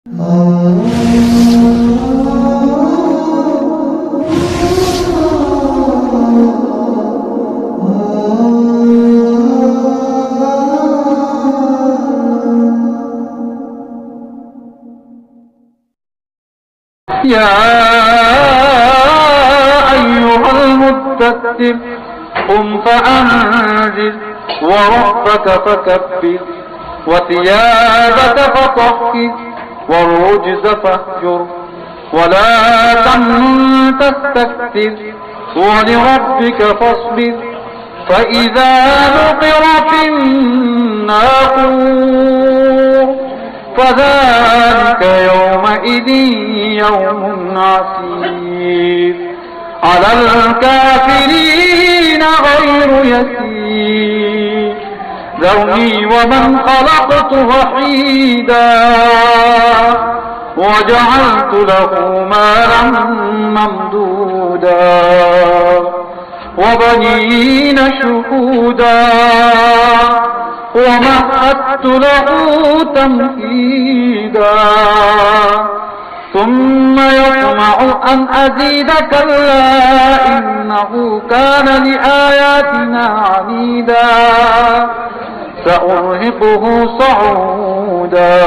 يا أيها المدثر قم فأنذر وربك فكبر وثيابك فطهر والرجز فاهجر ولا تمنن تستكثر ولربك فاصبر فإذا نقر في الناقور فذلك يومئذ يوم عسير على الكافرين غير يسير ذرني ومن خلقت وحيدا وجعلت له مالا ممدودا وبنين شهودا ومهدت له تمهيدا ثم يطمع أن أزيد كلا إنه كان لآياتنا عنيدا سأرهقه صعودا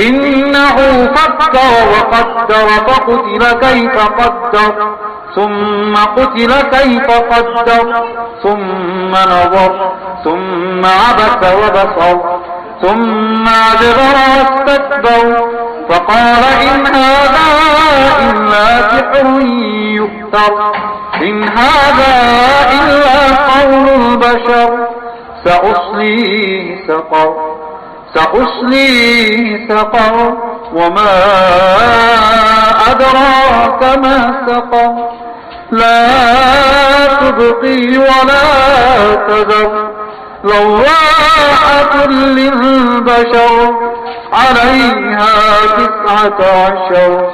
إنه فكر وقدر فقتل كيف قدر ثم قتل كيف قدر ثم نظر ثم عبس وبصر ثم أدبر واستكبر فقال إن هذا إلا سحر يفتر إن هذا إلا قول البشر سأصليه سقر وما أدراك ما سقر لا تبقي ولا تذر لواحة للبشر عليها 19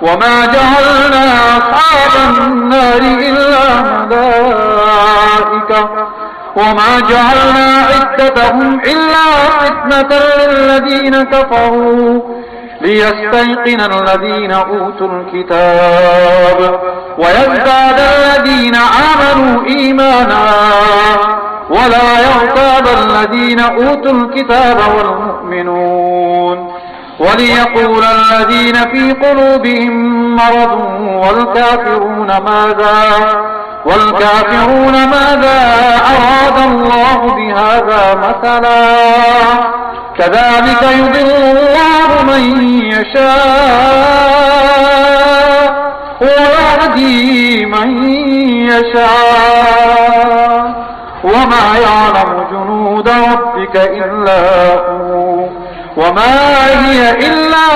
وما جعلنا أصحاب النار إلا ملائكة وما جعلنا عدتهم إلا فتنة للذين كفروا ليستيقن الذين أوتوا الكتاب ويزداد الذين آمنوا إيمانا ولا يرتاب الذين أوتوا الكتاب والمؤمنون وليقول الذين في قلوبهم مرض والكافرون ماذا أراد الله بهذا مثلا كذلك يضل الله من يشاء ويهدي من يشاء وما يعلم جنود ربك إلا هو وما هي إلا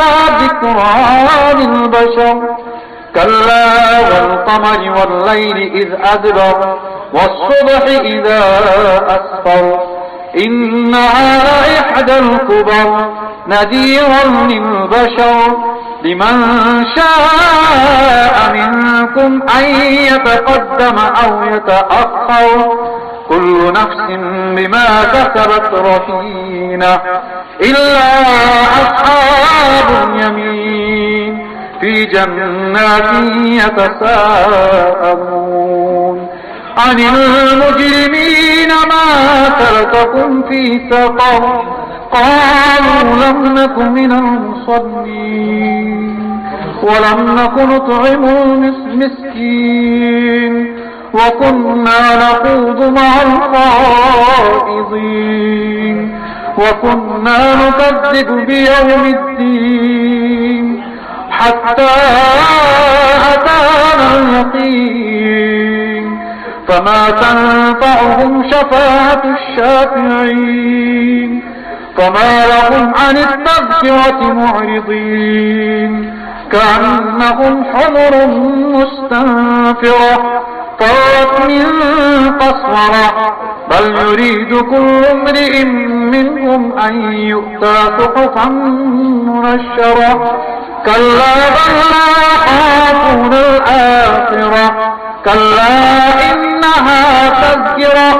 ذكرى للبشر كلا والقمر والليل إذ أدبر والصبح إذا أسفر إنها لإحدى الكبر نذيرا للبشر لمن شاء منكم أن يتقدم أو يتأخر كل نفس بما كسبت رهينة إلا أصحاب اليمين في جنات يتساءلون عن المجرمين ما ترككم في سقر قالوا لم نك من المصلين ولم نك نطعم المسكين وكنا نخوض مع الخائضين وكنا نكذب بيوم الدين حتى أتانا اليقين فما تنفعهم شفاعة الشافعين فما لهم عن التذكرة معرضين كأنهم حمر مستنفرة فرت من قسورة بل يريد كل امرئ منهم أن يؤتى صحفا منشرة كلا بل لا يخافون الآخرة كلا إنها تذكرة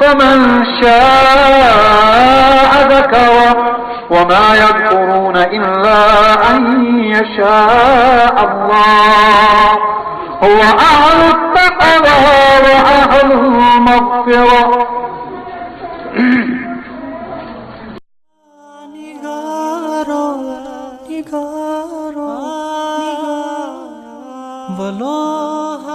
فمن شاء ذكره وما يذكرون إلا أن يشاء الله هو أهل التقوى وأهل المغفرة. बोलो